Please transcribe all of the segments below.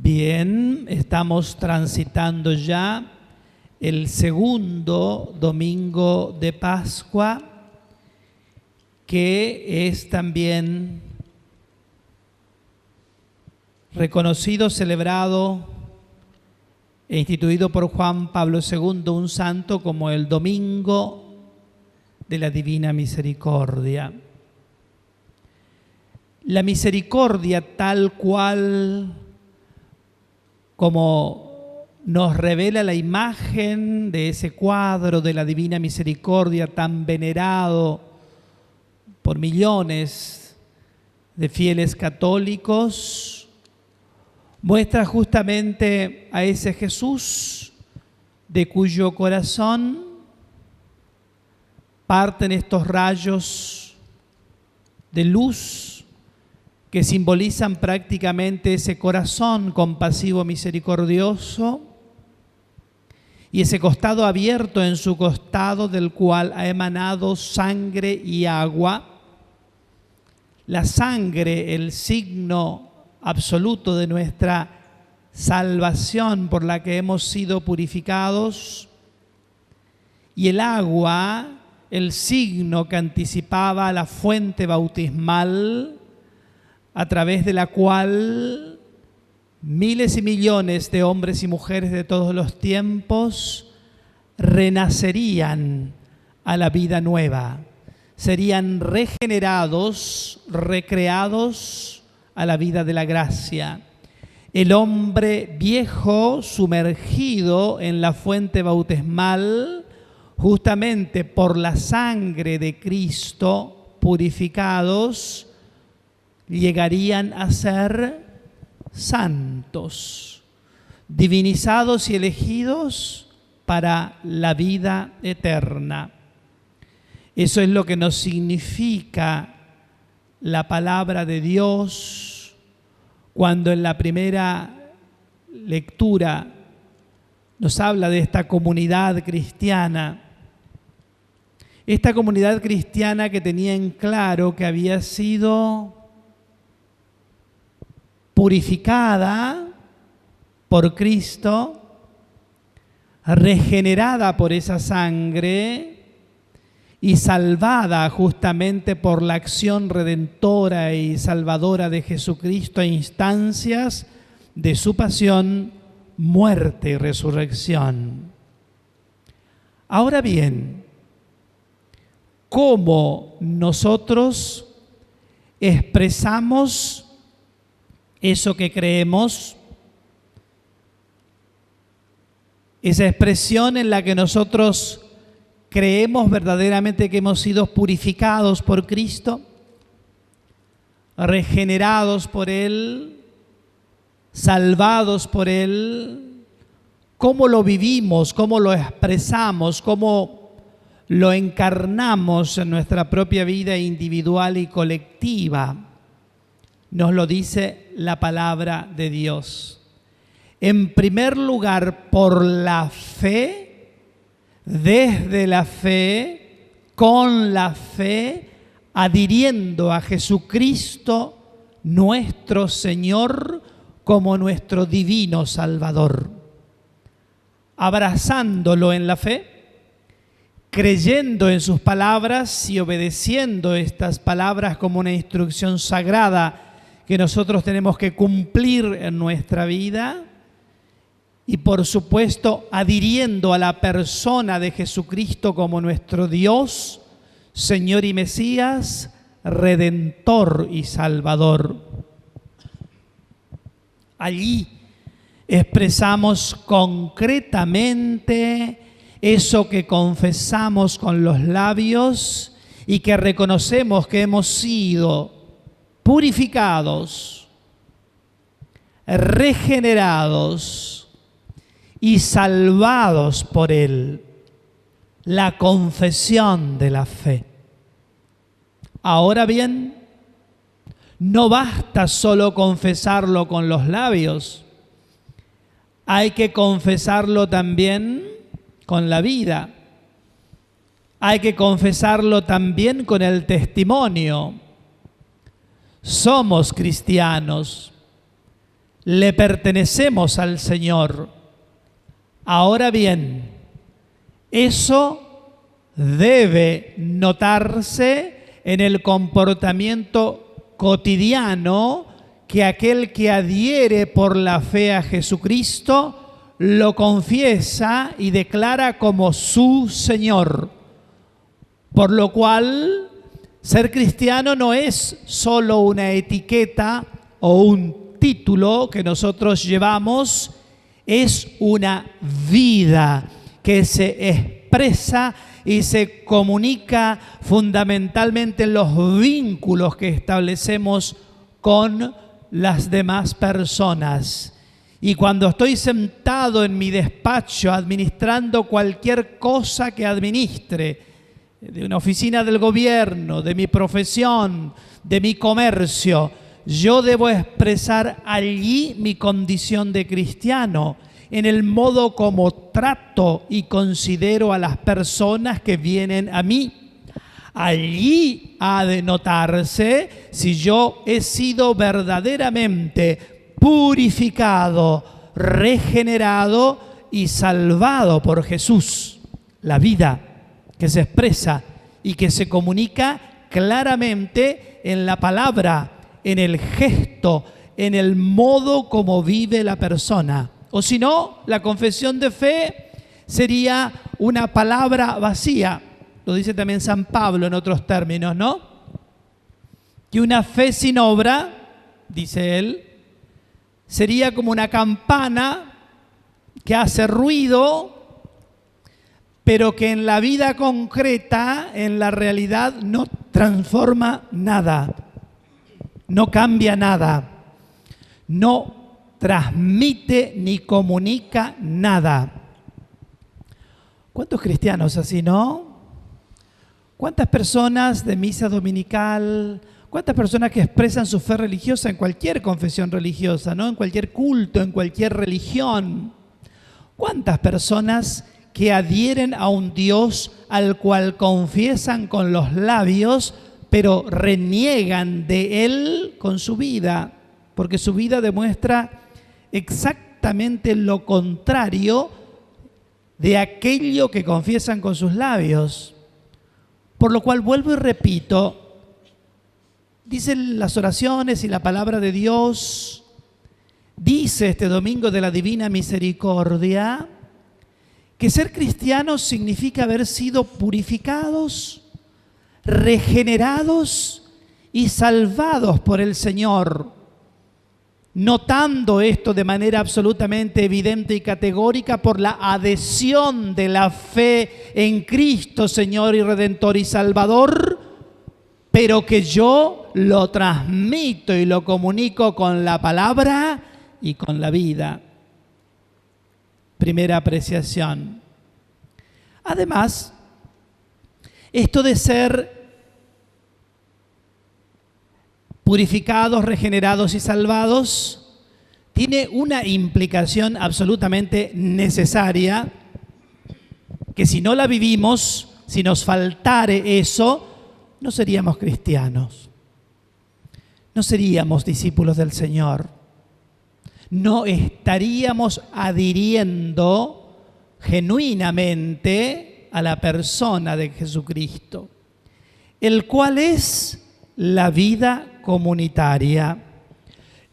Bien, estamos transitando ya el segundo domingo de Pascua, que es también reconocido, celebrado e instituido por Juan Pablo II, un santo, como el Domingo de la Divina Misericordia. La misericordia, tal cual como nos revela la imagen de ese cuadro de la Divina Misericordia tan venerado por millones de fieles católicos, muestra justamente a ese Jesús de cuyo corazón parten estos rayos de luz que simbolizan prácticamente ese corazón compasivo, misericordioso, y ese costado abierto en su costado del cual ha emanado sangre y agua. La sangre, el signo absoluto de nuestra salvación por la que hemos sido purificados, y el agua, el signo que anticipaba la fuente bautismal, a través de la cual miles y millones de hombres y mujeres de todos los tiempos renacerían a la vida nueva, serían regenerados, recreados a la vida de la gracia. El hombre viejo sumergido en la fuente bautismal, justamente por la sangre de Cristo, purificados, llegarían a ser santos, divinizados y elegidos para la vida eterna. Eso es lo que nos significa la palabra de Dios cuando en la primera lectura nos habla de esta comunidad cristiana. Esta comunidad cristiana que tenía en claro que había sido purificada por Cristo, regenerada por esa sangre y salvada justamente por la acción redentora y salvadora de Jesucristo a instancias de su pasión, muerte y resurrección. Ahora bien, ¿cómo nosotros expresamos eso que creemos? Esa expresión en la que nosotros creemos verdaderamente que hemos sido purificados por Cristo, regenerados por Él, salvados por Él. ¿Cómo lo vivimos? ¿Cómo lo expresamos? ¿Cómo lo encarnamos en nuestra propia vida individual y colectiva? Nos lo dice la palabra de Dios. En primer lugar, por la fe, desde la fe, con la fe, adhiriendo a Jesucristo, nuestro Señor, como nuestro divino Salvador. Abrazándolo en la fe, creyendo en sus palabras y obedeciendo estas palabras como una instrucción sagrada que nosotros tenemos que cumplir en nuestra vida, y por supuesto adhiriendo a la persona de Jesucristo como nuestro Dios, Señor y Mesías, Redentor y Salvador. Allí expresamos concretamente eso que confesamos con los labios y que reconocemos que hemos sido purificados, regenerados y salvados por Él. La confesión de la fe. Ahora bien, no basta solo confesarlo con los labios, hay que confesarlo también con la vida. Hay que confesarlo también con el testimonio. Somos cristianos. le pertenecemos al Señor. Ahora bien, eso debe notarse en el comportamiento cotidiano que aquel que adhiere por la fe a Jesucristo lo confiesa y declara como su Señor. Por lo cual, ser cristiano no es solo una etiqueta o un título que nosotros llevamos, es una vida que se expresa y se comunica fundamentalmente en los vínculos que establecemos con las demás personas. Y cuando estoy sentado en mi despacho administrando cualquier cosa que administre, de una oficina del gobierno, de mi profesión, de mi comercio, yo debo expresar allí mi condición de cristiano, en el modo como trato y considero a las personas que vienen a mí. Allí ha de notarse si yo he sido verdaderamente purificado, regenerado y salvado por Jesús. La vida que se expresa y que se comunica claramente en la palabra, en el gesto, en el modo como vive la persona. O si no, la confesión de fe sería una palabra vacía. Lo dice también San Pablo en otros términos, ¿no? Que una fe sin obra, dice él, sería como una campana que hace ruido, pero que en la vida concreta, en la realidad, no transforma nada, no cambia nada, no transmite ni comunica nada. ¿Cuántos cristianos así, no? ¿Cuántas personas de misa dominical, cuántas personas que expresan su fe religiosa en cualquier confesión religiosa, ¿no? En cualquier culto, en cualquier religión? ¿Cuántas personas que adhieren a un Dios al cual confiesan con los labios, pero reniegan de Él con su vida? Porque su vida demuestra exactamente lo contrario de aquello que confiesan con sus labios. Por lo cual vuelvo y repito, dicen las oraciones y la palabra de Dios, dice este domingo de la Divina Misericordia, que ser cristianos significa haber sido purificados, regenerados y salvados por el Señor. Notando esto de manera absolutamente evidente y categórica por la adhesión de la fe en Cristo, Señor y Redentor y Salvador, pero que yo lo transmito y lo comunico con la palabra y con la vida. Primera apreciación. Además, esto de ser purificados, regenerados y salvados, tiene una implicación absolutamente necesaria, que si no la vivimos, si nos faltare eso, no seríamos cristianos, no seríamos discípulos del Señor, no estaríamos adhiriendo genuinamente a la persona de Jesucristo, el cual es la vida comunitaria.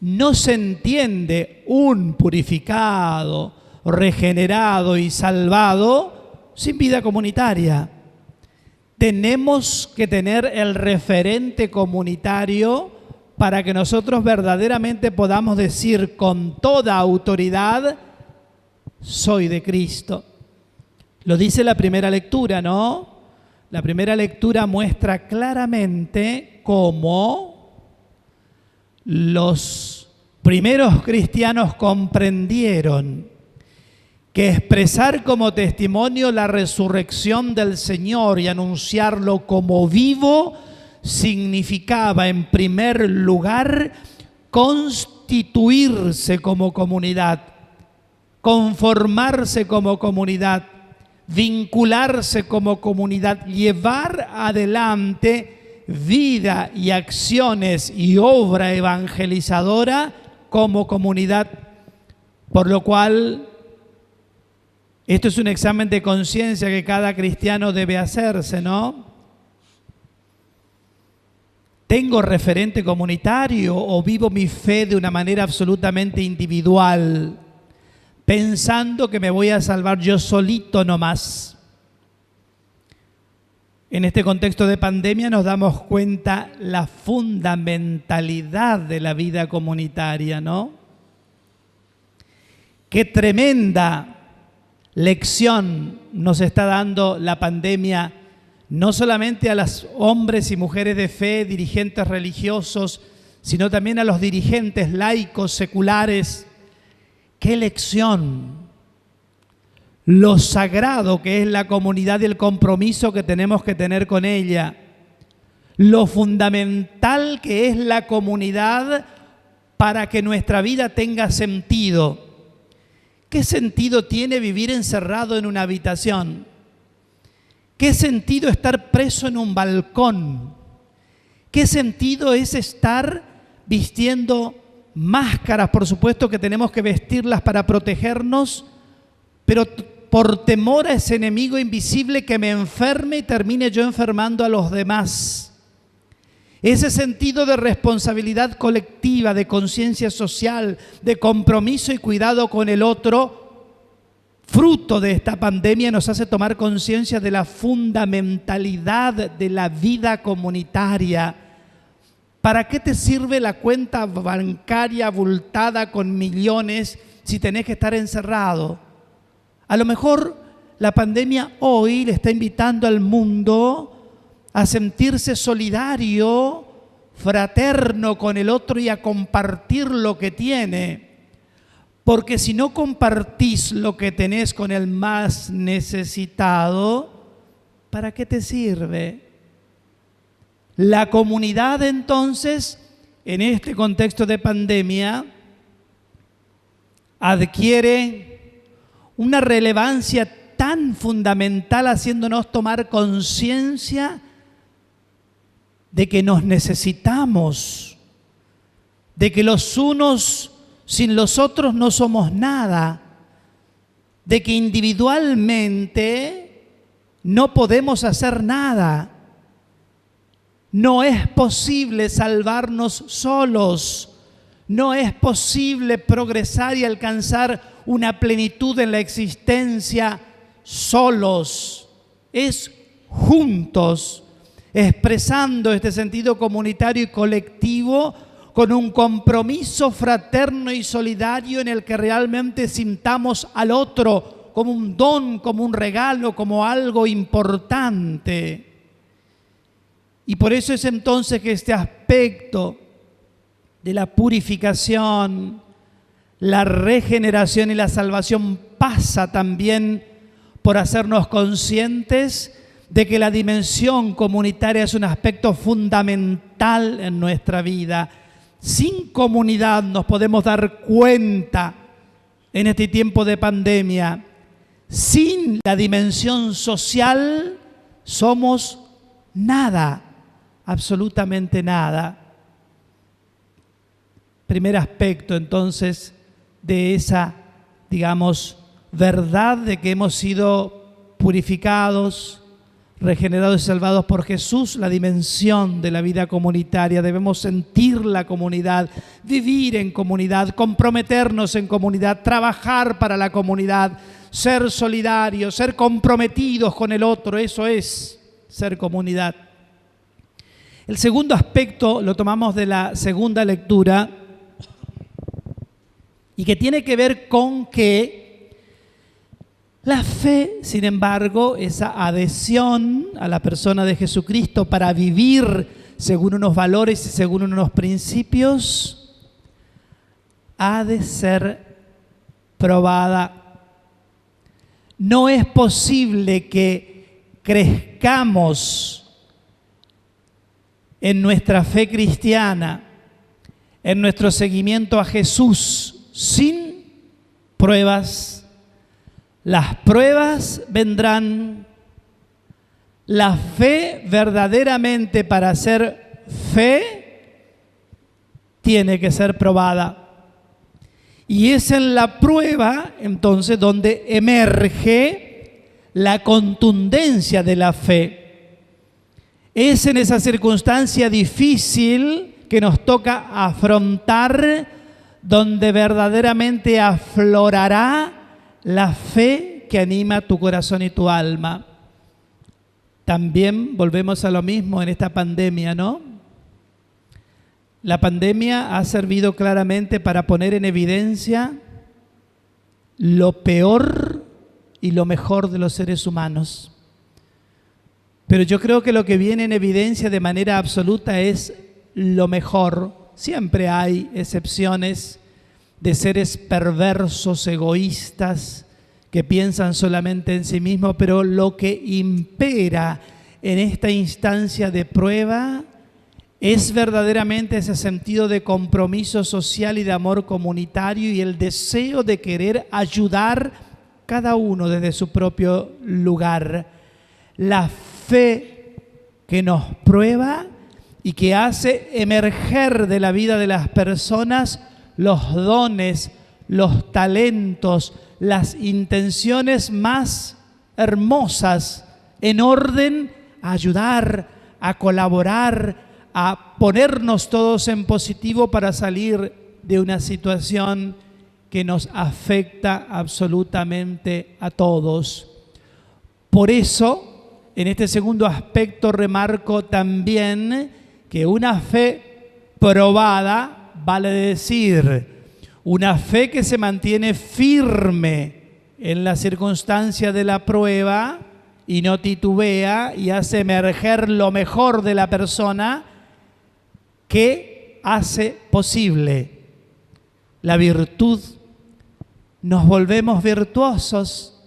No se entiende un purificado, regenerado y salvado sin vida comunitaria. Tenemos que tener el referente comunitario para que nosotros verdaderamente podamos decir con toda autoridad, soy de Cristo. Lo dice la primera lectura, ¿no? La primera lectura muestra claramente cómo los primeros cristianos comprendieron que expresar como testimonio la resurrección del Señor y anunciarlo como vivo significaba, en primer lugar, constituirse como comunidad, conformarse como comunidad, vincularse como comunidad, llevar adelante vida y acciones y obra evangelizadora como comunidad, por lo cual esto es un examen de conciencia que cada cristiano debe hacerse, ¿no? ¿Tengo referente comunitario o vivo mi fe de una manera absolutamente individual, pensando que me voy a salvar yo solito nomás? En este contexto de pandemia nos damos cuenta la fundamentalidad de la vida comunitaria, ¿no? Qué tremenda lección nos está dando la pandemia, no solamente a los hombres y mujeres de fe, dirigentes religiosos, sino también a los dirigentes laicos, seculares. ¡Qué lección! Lo sagrado que es la comunidad y el compromiso que tenemos que tener con ella. Lo fundamental que es la comunidad para que nuestra vida tenga sentido. ¿Qué sentido tiene vivir encerrado en una habitación? ¿Qué sentido estar preso en un balcón? ¿Qué sentido es estar vistiendo máscaras? Por supuesto que tenemos que vestirlas para protegernos, pero por temor a ese enemigo invisible que me enferme y termine yo enfermando a los demás. Ese sentido de responsabilidad colectiva, de conciencia social, de compromiso y cuidado con el otro, fruto de esta pandemia, nos hace tomar conciencia de la fundamentalidad de la vida comunitaria. ¿Para qué te sirve la cuenta bancaria abultada con millones si tenés que estar encerrado? A lo mejor la pandemia hoy le está invitando al mundo a sentirse solidario, fraterno con el otro y a compartir lo que tiene. Porque si no compartís lo que tenés con el más necesitado, ¿para qué te sirve? La comunidad entonces, en este contexto de pandemia, adquiere una relevancia tan fundamental, haciéndonos tomar conciencia de que nos necesitamos, de que los unos sin los otros no somos nada, de que individualmente no podemos hacer nada. No es posible salvarnos solos. No es posible progresar y alcanzar una plenitud en la existencia solos. Es juntos, expresando este sentido comunitario y colectivo con un compromiso fraterno y solidario en el que realmente sintamos al otro como un don, como un regalo, como algo importante. Y por eso es entonces que este aspecto de la purificación, la regeneración y la salvación pasa también por hacernos conscientes de que la dimensión comunitaria es un aspecto fundamental en nuestra vida. Sin comunidad nos podemos dar cuenta en este tiempo de pandemia. Sin la dimensión social somos nada, absolutamente nada. Primer aspecto entonces de esa, digamos, verdad de que hemos sido purificados, regenerados y salvados por Jesús, la dimensión de la vida comunitaria. Debemos sentir la comunidad, vivir en comunidad, comprometernos en comunidad, trabajar para la comunidad, ser solidarios, ser comprometidos con el otro. Eso es ser comunidad. El segundo aspecto lo tomamos de la segunda lectura y que tiene que ver con que la fe, sin embargo, esa adhesión a la persona de Jesucristo para vivir según unos valores y según unos principios, ha de ser probada. No es posible que crezcamos en nuestra fe cristiana, en nuestro seguimiento a Jesús, sin pruebas. Las pruebas vendrán. La fe verdaderamente, para ser fe, tiene que ser probada. Y es en la prueba, entonces, donde emerge la contundencia de la fe. Es en esa circunstancia difícil que nos toca afrontar, donde verdaderamente aflorará la fe que anima tu corazón y tu alma. También volvemos a lo mismo en esta pandemia, ¿no? La pandemia ha servido claramente para poner en evidencia lo peor y lo mejor de los seres humanos. Pero yo creo que lo que viene en evidencia de manera absoluta es lo mejor. Siempre hay excepciones de seres perversos, egoístas, que piensan solamente en sí mismos, pero lo que impera en esta instancia de prueba es verdaderamente ese sentido de compromiso social y de amor comunitario y el deseo de querer ayudar cada uno desde su propio lugar. La fe que nos prueba y que hace emerger de la vida de las personas los dones, los talentos, las intenciones más hermosas en orden a ayudar, a colaborar, a ponernos todos en positivo para salir de una situación que nos afecta absolutamente a todos. Por eso, en este segundo aspecto remarco también que una fe probada, vale decir, una fe que se mantiene firme en la circunstancia de la prueba y no titubea y hace emerger lo mejor de la persona, que hace posible la virtud. Nos volvemos virtuosos.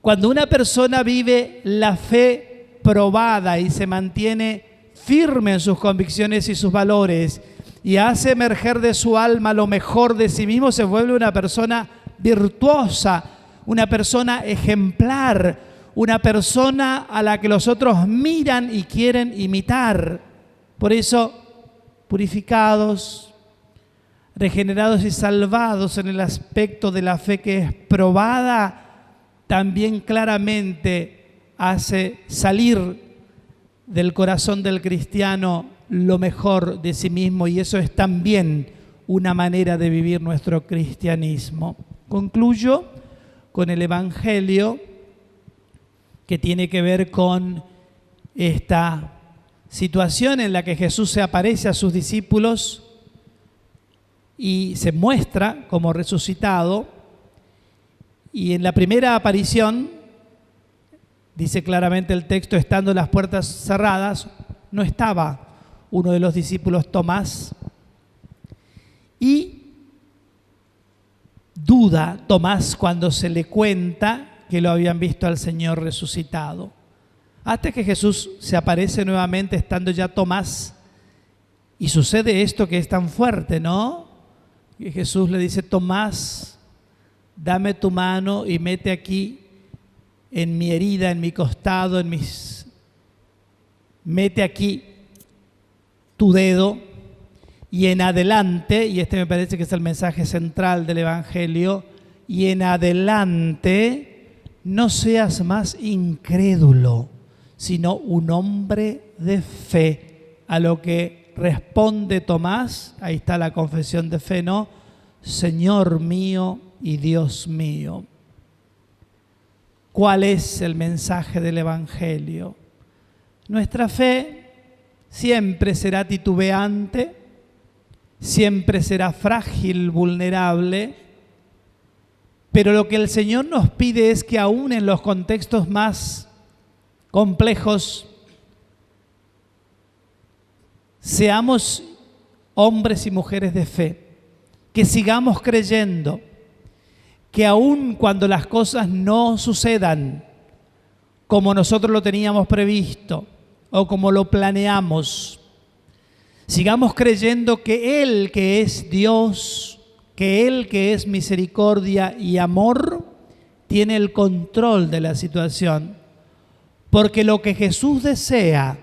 Cuando una persona vive la fe probada y se mantiene firme en sus convicciones y sus valores y hace emerger de su alma lo mejor de sí mismo, se vuelve una persona virtuosa, una persona ejemplar, una persona a la que los otros miran y quieren imitar. Por eso, purificados, regenerados y salvados en el aspecto de la fe que es probada, también claramente hace salir del corazón del cristiano lo mejor de sí mismo, y eso es también una manera de vivir nuestro cristianismo. Concluyo con el Evangelio que tiene que ver con esta situación en la que Jesús se aparece a sus discípulos y se muestra como resucitado. Y en la primera aparición, dice claramente el texto, estando las puertas cerradas, no estaba uno de los discípulos, Tomás, y duda Tomás cuando se le cuenta que lo habían visto al Señor resucitado. Hasta que Jesús se aparece nuevamente estando ya Tomás, y sucede esto que es tan fuerte, ¿no? Que Jesús le dice: Tomás, dame tu mano y mete aquí en mi herida, en mi costado, mete aquí tu dedo, y en adelante, y este me parece que es el mensaje central del Evangelio, y en adelante no seas más incrédulo, sino un hombre de fe. A lo que responde Tomás, ahí está la confesión de fe, ¿no? Señor mío y Dios mío. ¿Cuál es el mensaje del Evangelio? Nuestra fe siempre será titubeante, siempre será frágil, vulnerable, pero lo que el Señor nos pide es que aún en los contextos más complejos seamos hombres y mujeres de fe, que sigamos creyendo, que aun cuando las cosas no sucedan como nosotros lo teníamos previsto o como lo planeamos, sigamos creyendo que Él, que es Dios, que Él, que es misericordia y amor, tiene el control de la situación. Porque lo que Jesús desea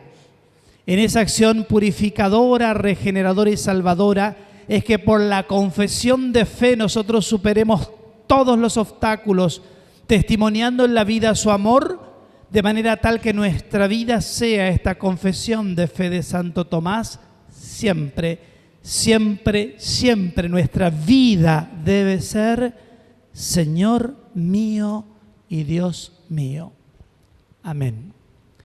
en esa acción purificadora, regeneradora y salvadora, es que por la confesión de fe nosotros superemos todos los obstáculos, testimoniando en la vida su amor, de manera tal que nuestra vida sea esta confesión de fe de Santo Tomás. Siempre, siempre, siempre nuestra vida debe ser Señor mío y Dios mío. Amén.